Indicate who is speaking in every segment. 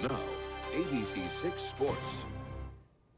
Speaker 1: Now, ABC 6 Sports.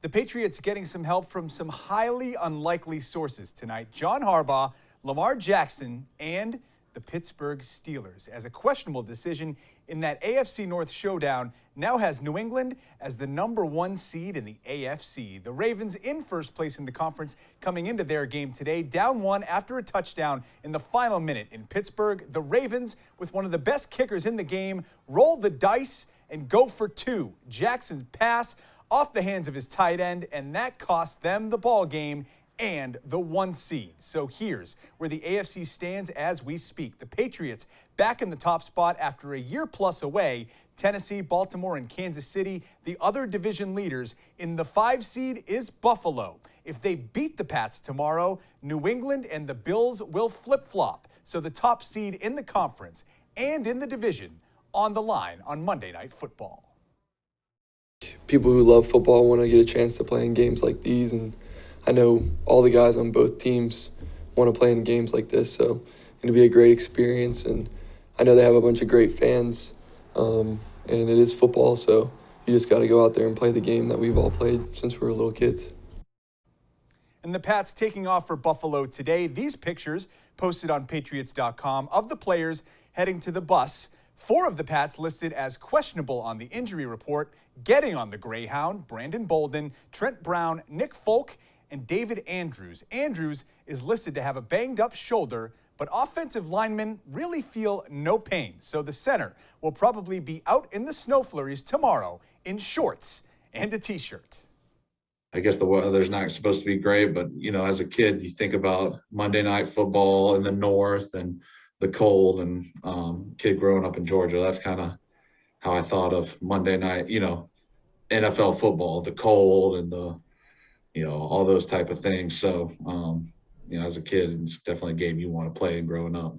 Speaker 2: The Patriots getting some help from some highly unlikely sources tonight. John Harbaugh, Lamar Jackson, and the Pittsburgh Steelers, as a questionable decision in that AFC North showdown now has New England as the #1 seed in the AFC. The Ravens in first place in the conference coming into their game today, down 1 after a touchdown in the final minute in Pittsburgh. The Ravens, with one of the best kickers in the game, roll the dice and go for 2. Jackson's pass off the hands of his tight end, and that cost them the ball game and the 1 seed. So here's where the AFC stands as we speak. The Patriots back in the top spot after a year plus away. Tennessee, Baltimore, and Kansas City, the other division leaders. In the 5 seed is Buffalo. If they beat the Pats tomorrow, New England and the Bills will flip-flop. So the top seed in the conference and in the division on the line on Monday Night Football.
Speaker 3: People who love football want to get a chance to play in games like these, and I know all the guys on both teams want to play in games like this, so it'll be a great experience, and I know they have a bunch of great fans, and it is football, so you just got to go out there and play the game that we've all played since we were little kids.
Speaker 2: And the Pats taking off for Buffalo today. These pictures posted on Patriots.com of the players heading to the bus. 4 of the Pats listed as questionable on the injury report. Getting on the Greyhound, Brandon Bolden, Trent Brown, Nick Folk, and David Andrews. Andrews is listed to have a banged-up shoulder, but offensive linemen really feel no pain. So the center will probably be out in the snow flurries tomorrow in shorts and a T-shirt.
Speaker 4: I guess the weather's not supposed to be great, but, you know, as a kid, you think about Monday Night Football in the north and the cold, and kid growing up in Georgia, that's kind of how I thought of Monday night, you know, NFL football, the cold and the, you know, all those type of things. So, you know, as a kid, it's definitely a game you want to play growing up.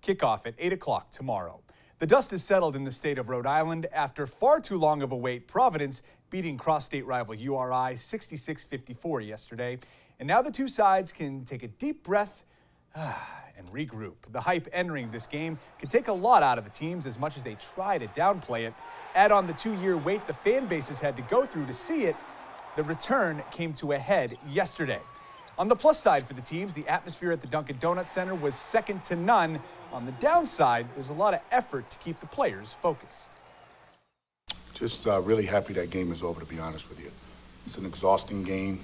Speaker 2: Kickoff at 8 o'clock tomorrow. The dust is settled in the state of Rhode Island after far too long of a wait. Providence beating cross-state rival URI 66-54 yesterday. And now the two sides can take a deep breath and regroup. The hype entering this game can take a lot out of the teams as much as they try to downplay it. Add on the 2-year wait the fan bases had to go through to see it. The return came to a head yesterday. On the plus side for the teams, the atmosphere at the Dunkin' Donuts Center was second to none. On the downside, there's a lot of effort to keep the players focused.
Speaker 5: Just really happy that game is over, to be honest with you. It's an exhausting game.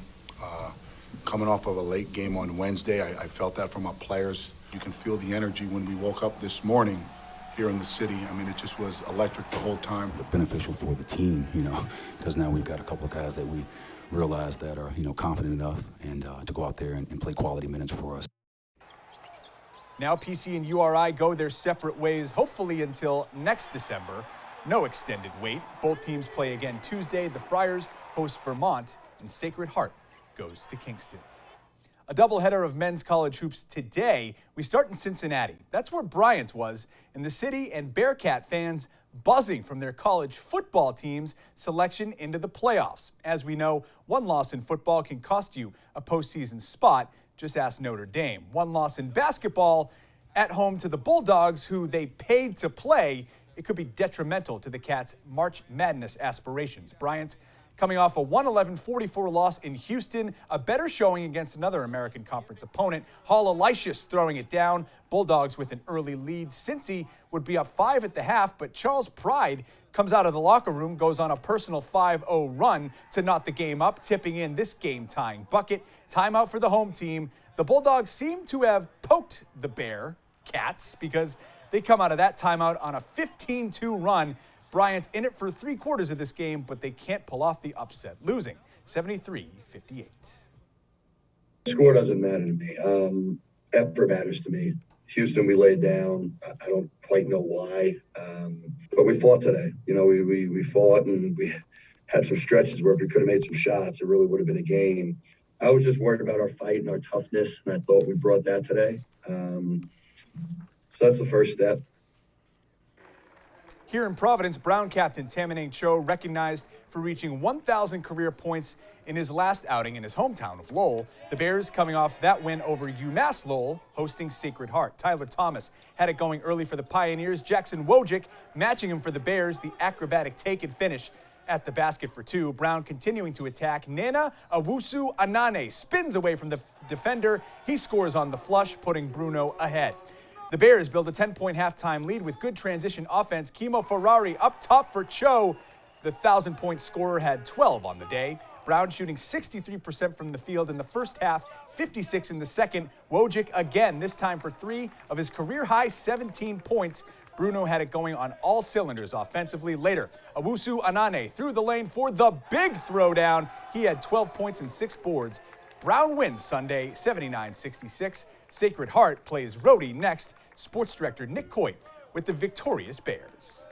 Speaker 5: Coming off of a late game on Wednesday, I felt that from our players. You can feel the energy when we woke up this morning here in the city. I mean, it just was electric the whole time.
Speaker 6: Beneficial for the team, you know, because now we've got a couple of guys that we realize that are, you know, confident enough and to go out there and play quality minutes for us.
Speaker 2: Now PC and URI go their separate ways, hopefully until next December. No extended wait. Both teams play again Tuesday. The Friars host Vermont, and Sacred Heart goes to Kingston. A doubleheader of men's college hoops today. We start in Cincinnati. That's where Bryant was, and the city and Bearcat fans buzzing from their college football team's selection into the playoffs. As we know, one loss in football can cost you a postseason spot. Just ask Notre Dame. One loss in basketball at home to the Bulldogs, who they paid to play. It could be detrimental to the Cats' March Madness aspirations. Bryant coming off a 111-44 loss in Houston, a better showing against another American Conference opponent. Hall Aloysius throwing it down. Bulldogs with an early lead. Cincy would be up 5 at the half, but Charles Pride comes out of the locker room, goes on a personal 5-0 run to knot the game up, tipping in this game-tying bucket. Timeout for the home team. The Bulldogs seem to have poked the Bearcats because they come out of that timeout on a 15-2 run. Bryant's in it for 3/4 of this game, but they can't pull off the upset, losing 73-58.
Speaker 7: Score doesn't matter to me. Effort matters to me. Houston, we laid down. I don't quite know why, but we fought today. You know, we fought, and we had some stretches where if we could have made some shots, it really would have been a game. I was just worried about our fight and our toughness, and I thought we brought that today. So that's the first step.
Speaker 2: Here in Providence, Brown captain Tamaneng Cho recognized for reaching 1,000 career points in his last outing in his hometown of Lowell. The Bears coming off that win over UMass Lowell, hosting Sacred Heart. Tyler Thomas had it going early for the Pioneers. Jackson Wojcik matching him for the Bears. The acrobatic take and finish at the basket for two. Brown continuing to attack. Nana Owusu Anane spins away from the defender. He scores on the flush, putting Bruno ahead. The Bears build a 10-point halftime lead with good transition offense. Kimo Ferrari up top for Cho. The 1,000-point scorer had 12 on the day. Brown shooting 63% from the field in the first half, 56 in the second. Wojcik again, this time for 3 of his career-high 17 points. Bruno had it going on all cylinders offensively. Later, Owusu Anane through the lane for the big throwdown. He had 12 points and 6 boards. Brown wins Sunday, 79-66. Sacred Heart plays Rhodey next. Sports director Nick Coit with the victorious Bears.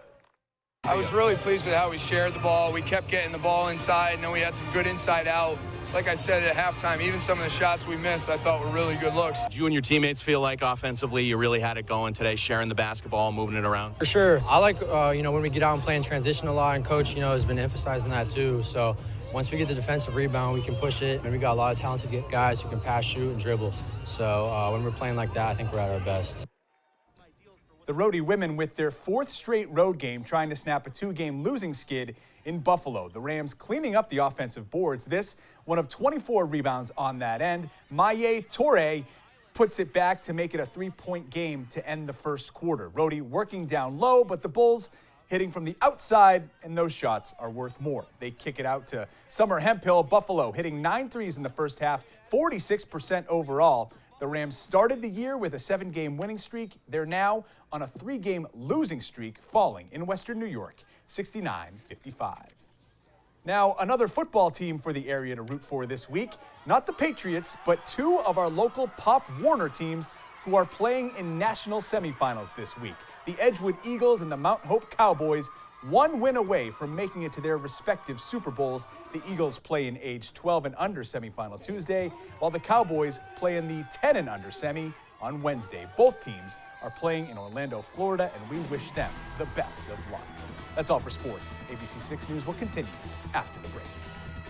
Speaker 8: I was really pleased with how we shared the ball. We kept getting the ball inside, and then we had some good inside out. Like I said at halftime, even some of the shots we missed I thought were really good looks.
Speaker 9: Did you and your teammates feel like offensively you really had it going today, sharing the basketball, moving it around?
Speaker 10: For sure. I like, when we get out and play in transition a lot, and Coach, has been emphasizing that too. So once we get the defensive rebound, we can push it, and we got a lot of talented guys who can pass, shoot, and dribble. So when we're playing like that, I think we're at our best.
Speaker 2: The Rhodey women with their 4th straight road game trying to snap a 2-game losing skid in Buffalo. The Rams cleaning up the offensive boards. This, one of 24 rebounds on that end. Maye Torre puts it back to make it a 3-point game to end the first quarter. Rhodey working down low, but the Bulls hitting from the outside, and those shots are worth more. They kick it out to Summer Hemphill. Buffalo hitting 9 threes in the first half, 46% overall. The Rams started the year with a 7-game winning streak. They're now on a 3-game losing streak, falling in Western New York, 69-55. Now, another football team for the area to root for this week. Not the Patriots, but 2 of our local Pop Warner teams who are playing in national semifinals this week. The Edgewood Eagles and the Mount Hope Cowboys, 1 win away from making it to their respective Super Bowls. The Eagles play in age 12 and under semifinal Tuesday, while the Cowboys play in the 10 and under semi on Wednesday. Both teams are playing in Orlando, Florida, and we wish them the best of luck. That's all for sports. ABC 6 News will continue after the break.